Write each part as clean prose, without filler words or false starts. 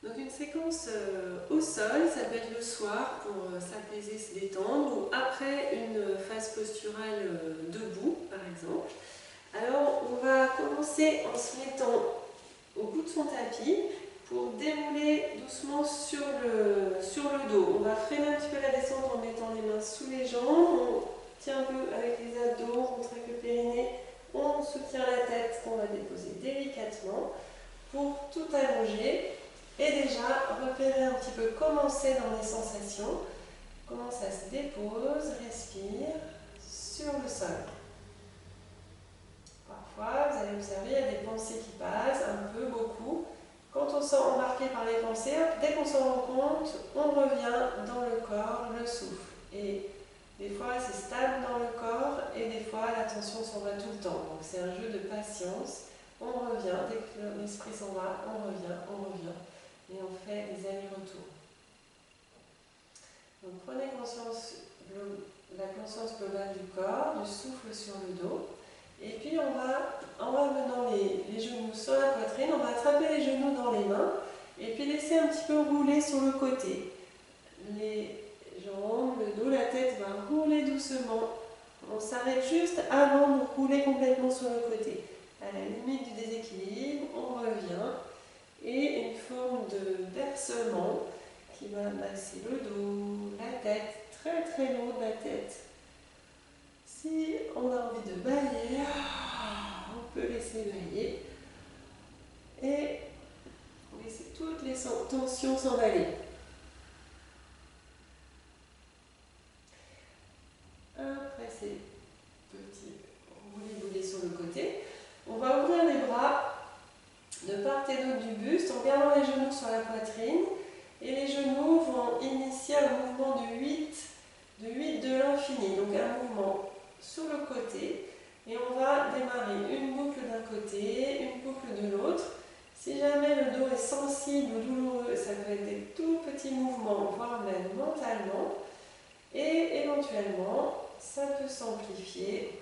Donc une séquence au sol, ça peut être le soir pour s'apaiser, se détendre, ou après une phase posturale debout par exemple. Alors on va commencer en se mettant au bout de son tapis pour dérouler doucement sur le dos. On va freiner un petit peu la descente en mettant les mains sous les jambes, on tient un peu avec les abdos, on contracte le périnée, on soutient la tête qu'on va déposer délicatement pour tout allonger. Et déjà, repérer un petit peu comment c'est dans les sensations, comment ça se dépose, respire sur le sol. Parfois, vous allez observer, il y a des pensées qui passent, un peu, beaucoup. Quand on se sent embarqué par les pensées, dès qu'on s'en rend compte, on revient dans le corps, le souffle. Et des fois, c'est stable dans le corps et des fois, la tension s'en va tout le temps. Donc, c'est un jeu de patience. On revient, dès que l'esprit s'en va, on revient, et on fait des allers-retours. Donc prenez conscience, la conscience globale du corps, du souffle sur le dos. Et puis on va, en ramenant les genoux sur la poitrine, on va attraper les genoux dans les mains et puis laisser un petit peu rouler sur le côté. Les jambes, le dos, la tête va rouler doucement. On s'arrête juste avant de rouler complètement sur le côté. À la limite du déséquilibre, on revient. Et une forme de bercement qui va masser le dos, la tête, très très lourde la tête. Si on a envie de bâiller, on peut laisser bâiller et laisser toutes les tensions s'en aller. Après ces petits roulés sur le côté, on va ouvrir les bras de part et d'autre du buste en gardant les genoux sur la poitrine. Et les genoux vont initier un mouvement de 8 de l'infini, donc un mouvement sur le côté. Et on va démarrer une boucle d'un côté, une boucle de l'autre. Si jamais le dos est sensible ou douloureux, ça peut être des tout petits mouvements, voire même mentalement. Et éventuellement, ça peut s'amplifier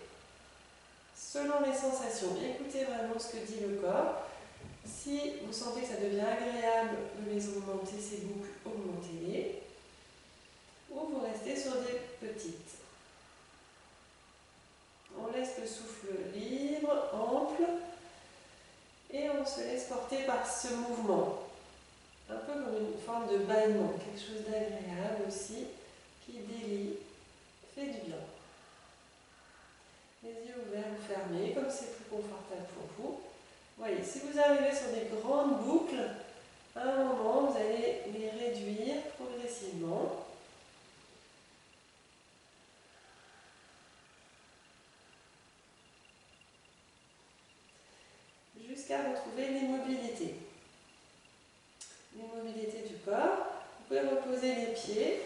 selon les sensations. Écoutez vraiment ce que dit le corps. Si vous sentez que ça devient agréable de les augmenter, ces boucles, augmentez-les. Ou vous restez sur des petites. On laisse le souffle libre, ample, et on se laisse porter par ce mouvement. Un peu comme une forme de bâillement, quelque chose d'agréable aussi, qui délie, fait du bien. Les yeux ouverts ou fermés, comme c'est plus confortable pour vous. Voyez, si vous arrivez sur des grandes boucles, à un moment, vous allez les réduire progressivement. Jusqu'à retrouver l'immobilité. L'immobilité du corps. Vous pouvez reposer les pieds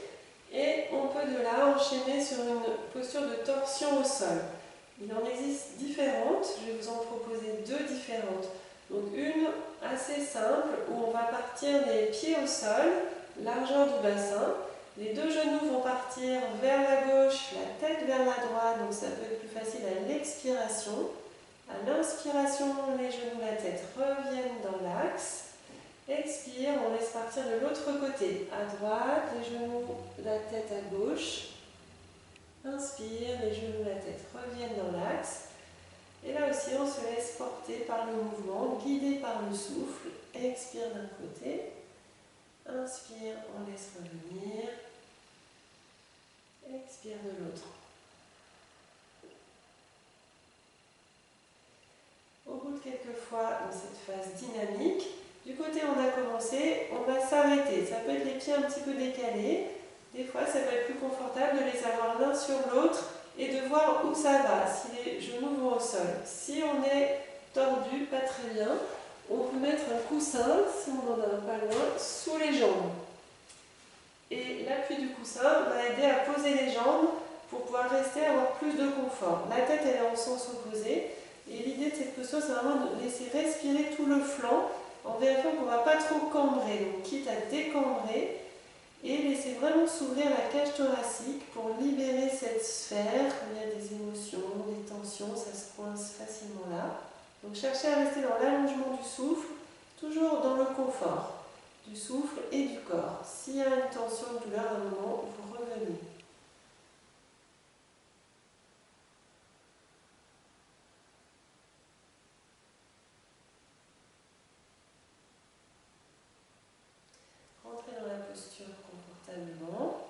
et on peut de là enchaîner sur une posture de torsion au sol. Il en existe différentes, je vais vous en proposer deux différentes. Donc une assez simple où on va partir des pieds au sol, largeur du bassin. Les deux genoux vont partir vers la gauche, la tête vers la droite, donc ça peut être plus facile à l'expiration. À l'inspiration, les genoux, la tête reviennent dans l'axe. Expire, on laisse partir de l'autre côté. À droite, les genoux, la tête à gauche. Inspire, les genoux, la tête reviennent dans l'axe. Et là aussi, on se laisse porter par le mouvement, guidé par le souffle. Expire d'un côté. Inspire, on laisse revenir. Expire de l'autre. Au bout de quelques fois dans cette phase dynamique, du côté où on a commencé, on va s'arrêter. Ça peut être les pieds un petit peu décalés. Des fois, ça peut être plus confortable de les avoir l'un sur l'autre et de voir où ça va, si les genoux vont au sol. Si on est tordu, pas très bien, on peut mettre un coussin, si on n'en a pas loin, sous les jambes. Et l'appui du coussin va aider à poser les jambes pour pouvoir rester, avoir plus de confort. La tête, elle est en sens opposé. Et l'idée de cette posture, c'est vraiment de laisser respirer tout le flanc en vérifiant qu'on ne va pas trop cambrer. Donc, quitte à décambrer et laisser vraiment s'ouvrir la cage thoracique pour libérer cette sphère. Il y a des émotions, des tensions, ça se coince facilement là. Donc, cherchez à rester dans l'allongement du souffle, toujours dans le confort. du souffle et du corps. S'il y a une tension, une douleur, à un moment, vous revenez. Rentrez dans la posture confortablement.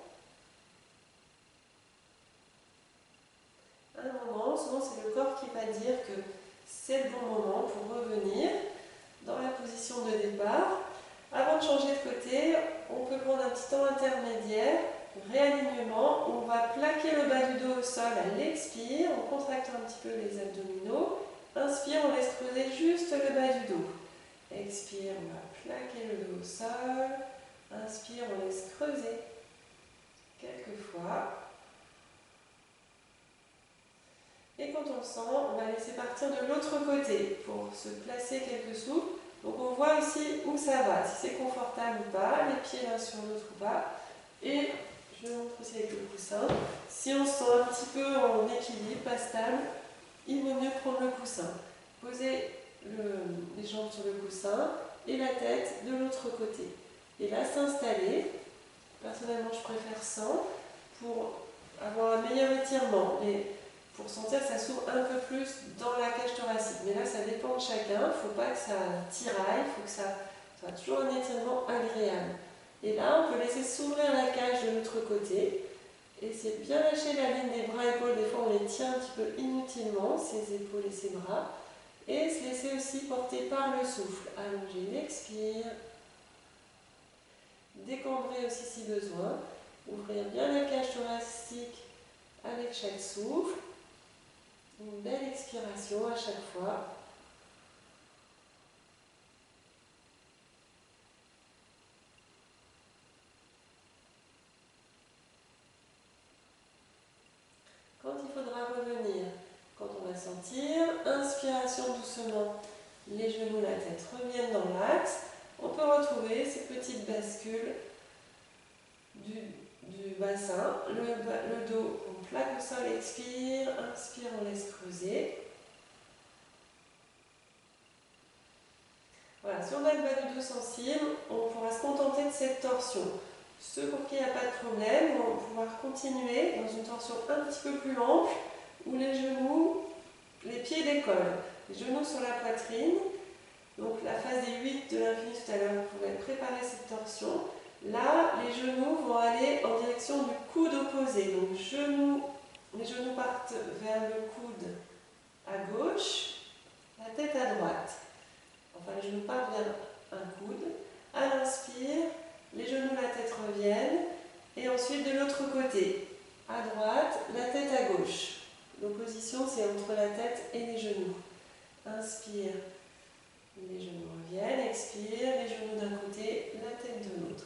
À un moment, souvent c'est le corps qui va dire que c'est le bon moment pour revenir dans la position de départ. Avant de changer de côté, on peut prendre un petit temps intermédiaire, réalignement. On va plaquer le bas du dos au sol à l'expire, on contracte un petit peu les abdominaux. Inspire, on laisse creuser juste le bas du dos. Expire, on va plaquer le dos au sol. Inspire, on laisse creuser quelques fois. Et quand on le sent, on va laisser partir de l'autre côté pour se placer quelques souffles. Donc on voit aussi où ça va, si c'est confortable ou pas, les pieds l'un sur l'autre ou pas. Et je montre aussi avec le coussin. Si on se sent un petit peu en équilibre, pas stable, il vaut mieux prendre le coussin. Poser les jambes sur le coussin et la tête de l'autre côté. Et là, s'installer. Personnellement, je préfère sans pour avoir un meilleur étirement. Mais pour sentir que ça s'ouvre un peu plus dans la cage thoracique. Mais là, ça dépend de chacun. Il ne faut pas que ça tiraille, il faut que ça soit toujours un étirement agréable. Et là, on peut laisser s'ouvrir la cage de l'autre côté. Et c'est bien lâcher la ligne des bras-épaules. Des fois, on les tient un petit peu inutilement, ces épaules et ces bras. Et se laisser aussi porter par le souffle. Allonger l'expire. Décambrer aussi si besoin. Ouvrir bien la cage thoracique avec chaque souffle. Une belle expiration à chaque fois. Quand il faudra revenir, quand on va sentir, inspiration doucement, les genoux, la tête reviennent dans l'axe. On peut retrouver ces petites bascules du bassin, le dos, on plaque au sol, expire, inspire, on laisse creuser. Voilà, si on a le bas du dos sensible, on pourra se contenter de cette torsion. Ceux pour qui il n'y a pas de problème vont pouvoir continuer dans une torsion un petit peu plus ample, où les genoux, les pieds décollent, les genoux sur la poitrine. Donc la phase des 8 de l'infini tout à l'heure, vous pouvez préparer cette torsion. Là, les genoux vont aller en direction du coude opposé. Donc les genoux partent vers le coude à gauche, la tête à droite. Enfin, les genoux partent vers un coude. À l'inspire, les genoux, la tête reviennent. Et ensuite de l'autre côté, à droite, la tête à gauche. L'opposition, c'est entre la tête et les genoux. Inspire, les genoux reviennent. Expire, les genoux d'un côté, la tête de l'autre.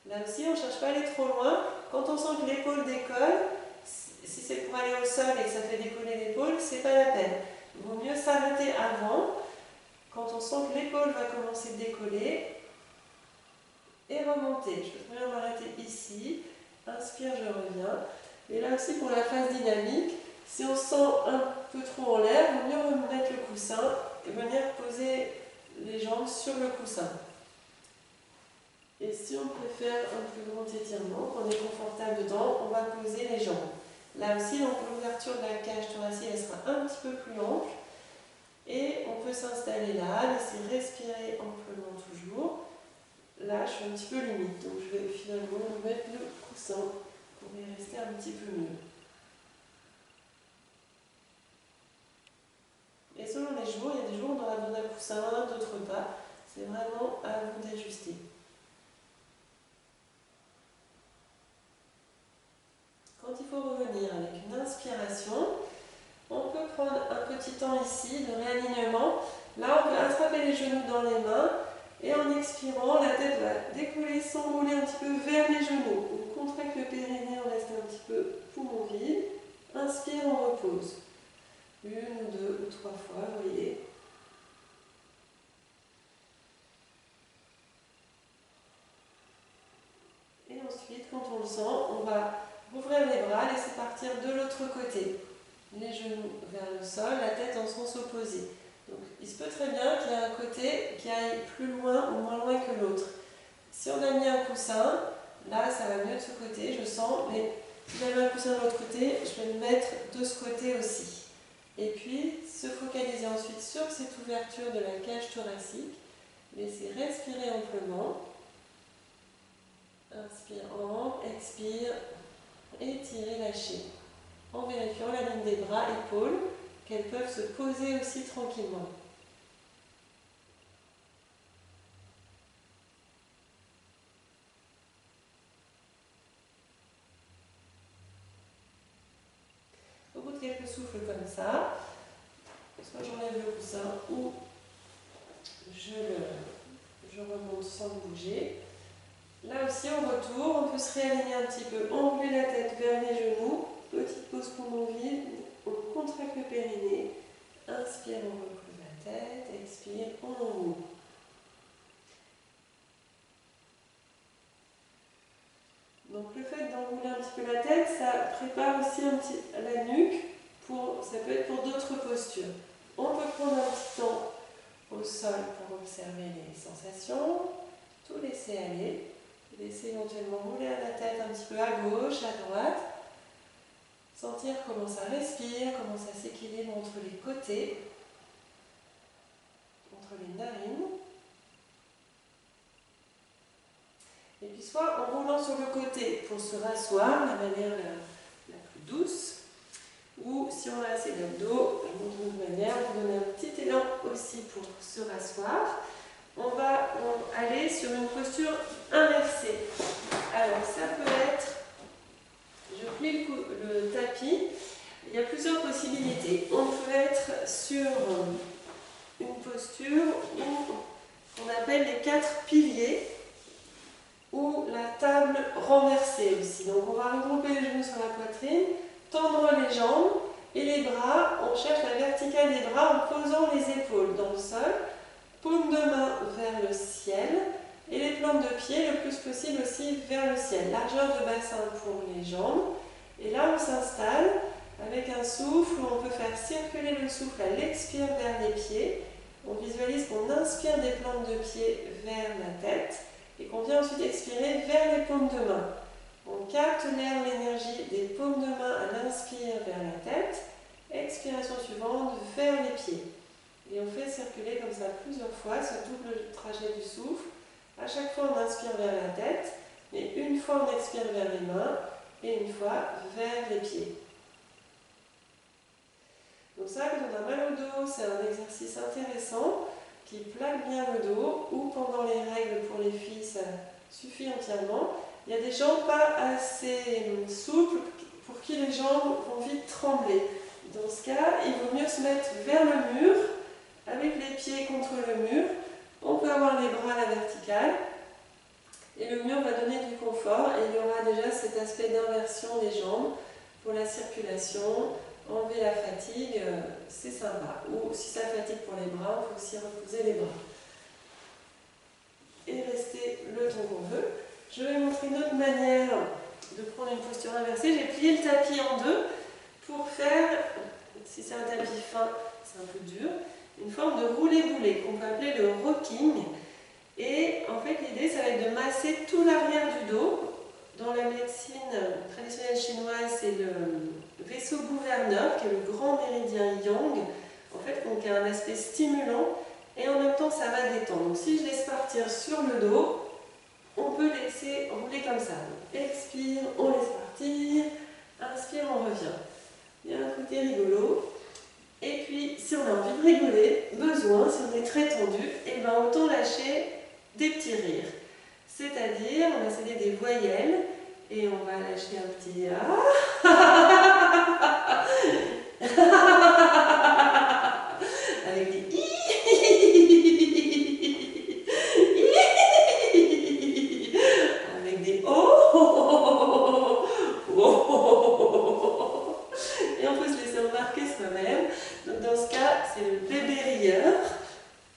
Là aussi, on ne cherche pas à aller trop loin. Quand on sent que l'épaule décolle, si c'est pour aller au sol et que ça fait décoller l'épaule, c'est pas la peine. Il vaut mieux s'arrêter avant. Quand on sent que l'épaule va commencer à décoller et remonter. Je peux très bien m'arrêter ici. Inspire, je reviens. Et là aussi, pour la phase dynamique, si on se sent un peu trop en l'air, il vaut mieux remettre le coussin et venir poser les jambes sur le coussin. Et si on préfère un plus grand étirement, qu'on est confortable dedans, on va poser les jambes. Là aussi, donc l'ouverture de la cage thoracique elle sera un petit peu plus ample. Et on peut s'installer là, laisser respirer amplement toujours. Là, je suis un petit peu limite, donc je vais finalement mettre le coussin pour y rester un petit peu mieux. Et selon les jours, il y a des jours où on aura besoin d'un coussin, d'autres pas. C'est vraiment à vous d'ajuster. Quand il faut revenir avec une inspiration, on peut prendre un petit temps ici de réalignement. Là, on peut attraper les genoux dans les mains et en expirant, la tête va décoller, s'enrouler un petit peu vers les genoux. On contracte le périnée, on reste un petit peu poumon vide. Inspire, on repose. 1 ou 2 ou 3 fois, vous voyez. Et ensuite, quand on le sent, on va ouvrir les bras, laisser partir de l'autre côté. Les genoux vers le sol, la tête en sens opposé. Donc, il se peut très bien qu'il y ait un côté qui aille plus loin ou moins loin que que l'autre. Si on a mis un coussin, là ça va mieux de ce côté, je sens, mais si j'avais un coussin de l'autre côté, je vais le mettre de ce côté aussi. Et puis, se focaliser ensuite sur cette ouverture de la cage thoracique, laisser respirer amplement. Inspire, expire, étirer, lâcher. En vérifiant la ligne des bras, épaules, qu'elles peuvent se poser aussi tranquillement. Au bout de quelques souffles comme ça, soit j'enlève le coussin ou je remonte sans bouger. Là aussi, au retour, on peut se réaligner un petit peu, enlever la tête vers les genoux, petite pause poumon vide, on contracte le périnée, inspire, on recouvre la tête, expire, on enroule. Donc le fait d'enrouler un petit peu la tête, ça prépare aussi la nuque, ça peut être pour d'autres postures. On peut prendre un petit temps au sol pour observer les sensations, tout laisser aller. Laissez éventuellement rouler la tête un petit peu à gauche, à droite. Sentir comment ça respire, comment ça s'équilibre entre les côtés, entre les narines. Et puis soit en roulant sur le côté pour se rasseoir de la manière la plus douce, ou si on a assez d'abdos, d'une autre manière, on peut donner un petit élan aussi pour se rasseoir. On va aller sur une posture inversée. Alors ça peut être, je plie le tapis, il y a plusieurs possibilités. On peut être sur une posture qu'on appelle les 4 piliers, ou la table renversée aussi. Donc on va regrouper les genoux sur la poitrine, tendre les jambes et les bras, on cherche la verticale des bras en posant les épaules dans le sol. Paume de main vers le ciel et les plantes de pied le plus possible aussi vers le ciel. Largeur de bassin pour les jambes. Et là on s'installe avec un souffle où on peut faire circuler le souffle à l'expire vers les pieds. On visualise qu'on inspire des plantes de pied vers la tête et qu'on vient ensuite expirer vers les paumes de main. On capte l'air, l'énergie des paumes de main à l'inspire vers la tête. Expiration suivante vers les pieds. Et on fait circuler comme ça plusieurs fois ce double trajet du souffle. À chaque fois, on inspire vers la tête, mais une fois, on expire vers les mains et une fois vers les pieds. Donc ça, quand on a mal au dos, c'est un exercice intéressant qui plaque bien le dos, ou pendant les règles pour les filles, ça suffit entièrement. Il y a des gens pas assez souples pour qui les jambes vont vite trembler. Dans ce cas, il vaut mieux se mettre vers le mur, avec les pieds contre le mur. On peut avoir les bras à la verticale et le mur va donner du confort et il y aura déjà cet aspect d'inversion des jambes pour la circulation, enlever la fatigue, c'est sympa. Ou si ça fatigue pour les bras, on peut aussi reposer les bras. Et rester le temps qu'on veut. Je vais montrer une autre manière de prendre une posture inversée. J'ai plié le tapis en deux pour faire, si c'est un tapis fin, c'est un peu dur, une forme de roulé-boulé qu'on peut appeler le rocking. Et en fait, l'idée, ça va être de masser tout l'arrière du dos. Dans la médecine traditionnelle chinoise, c'est le vaisseau gouverneur, qui est le grand méridien yang, en fait, donc qui a un aspect stimulant, et en même temps, ça va détendre. Donc si je laisse partir sur le dos, on peut laisser rouler comme ça. Donc, expire, on laisse partir, inspire, on revient. Il y a un côté rigolo. Et puis, si on a envie de rigoler, si on est très tendu, et ben autant lâcher des petits rires. C'est-à-dire, on va essayer des voyelles, et on va lâcher un petit ah avec des i avec des oh et on peut se laisser embarquer soi-même. Donc dans ce cas, c'est le bébé rieur.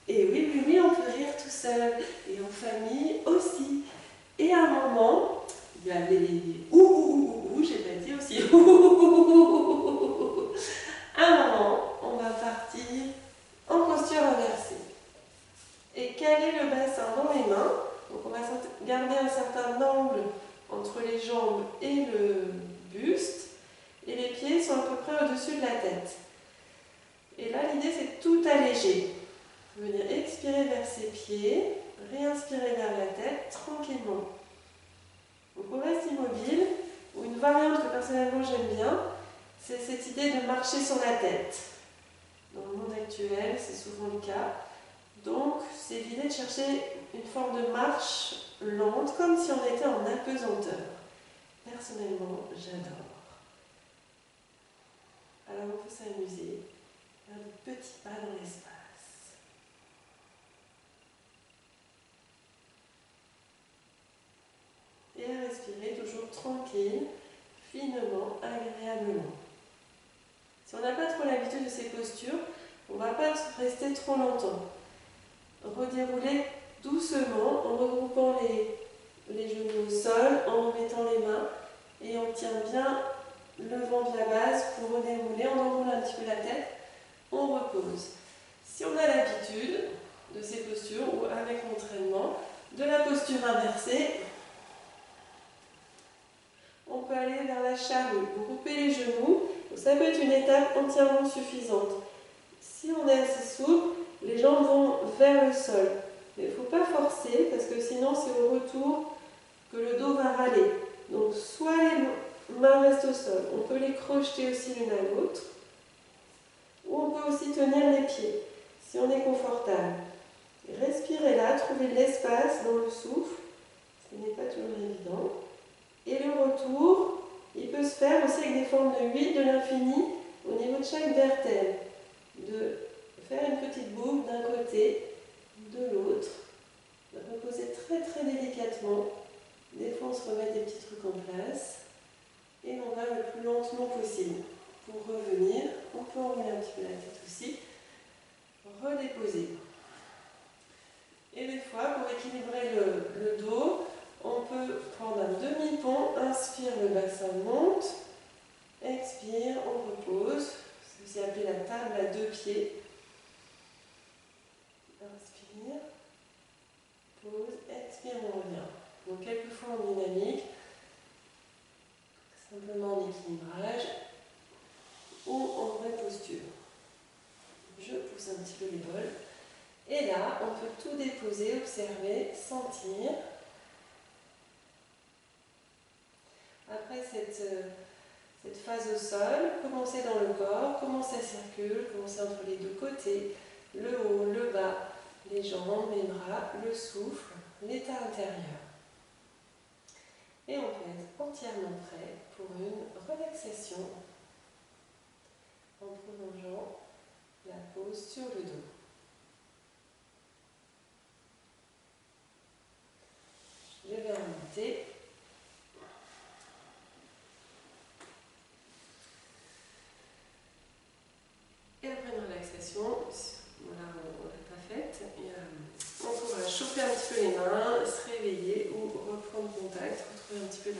Et oui, on peut rire tout seul. Et en famille aussi. Et à un moment, il y a les ouh, j'ai pas dit aussi ouh. À un moment, on va partir en posture inversée. Et caler le bassin dans les mains. un certain angle entre les jambes et le buste, et les pieds sont à peu près au-dessus de la tête. Et là, l'idée, c'est de tout alléger. Venir expirer vers ses pieds, réinspirer vers la tête, tranquillement. Donc on reste immobile, ou une variante que personnellement j'aime bien, c'est cette idée de marcher sur la tête. Dans le monde actuel, c'est souvent le cas. Donc, c'est l'idée de chercher une forme de marche lente, comme si on était en apesanteur. Personnellement, j'adore. Alors, on peut s'amuser, faire des petits pas dans l'espace. Et à respirer toujours tranquille, finement, agréablement. Si on n'a pas trop l'habitude de ces postures, on ne va pas rester trop longtemps. Redérouler doucement en regroupant les genoux au sol, en remettant les mains et on tient bien le vent de la base pour redérouler. On enroule un petit peu la tête, on repose. Si on a l'habitude de ces postures ou avec l'entraînement, de la posture inversée, on peut aller vers la charrue, grouper les genoux. Ça peut être une étape entièrement suffisante. Si on est assez souple, les jambes vont vers le sol. Mais il ne faut pas forcer parce que sinon c'est au retour que le dos va râler. Donc soit les mains restent au sol, on peut les crocheter aussi l'une à l'autre, ou on peut aussi tenir les pieds si on est confortable. Respirez là, trouvez de l'espace dans le souffle, ce qui n'est pas toujours évident. Et le retour, il peut se faire aussi avec des formes de 8 de l'infini au niveau de chaque vertèbre. De faire une petite boucle d'un côté, de l'autre, de reposer très très délicatement. Des fois on se remet des petits trucs en place et on va le plus lentement possible. Pour revenir, on peut enlever un petit peu la tête aussi, redéposer. Et des fois, pour équilibrer le dos, on peut prendre un demi-pont, inspire, le bassin monte, expire, on repose. C'est aussi appelé la table à deux pieds. Inspire, pause, expire, on revient. Donc quelquefois en dynamique, simplement en équilibrage ou en vraie posture. Je pousse un petit peu les bols. Et là, on peut tout déposer, observer, sentir. Après cette phase au sol, commencez dans le corps, comment ça circule, commencez entre les deux côtés, le haut, le bas, les jambes, les bras, le souffle, l'état intérieur. Et on peut être entièrement prêt pour une relaxation en prolongeant la pose sur le dos. Je vais remonter. Et après une relaxation, voilà, on ne l'a pas faite, et on pourra chauffer un petit peu les mains, se réveiller ou reprendre contact, retrouver un petit peu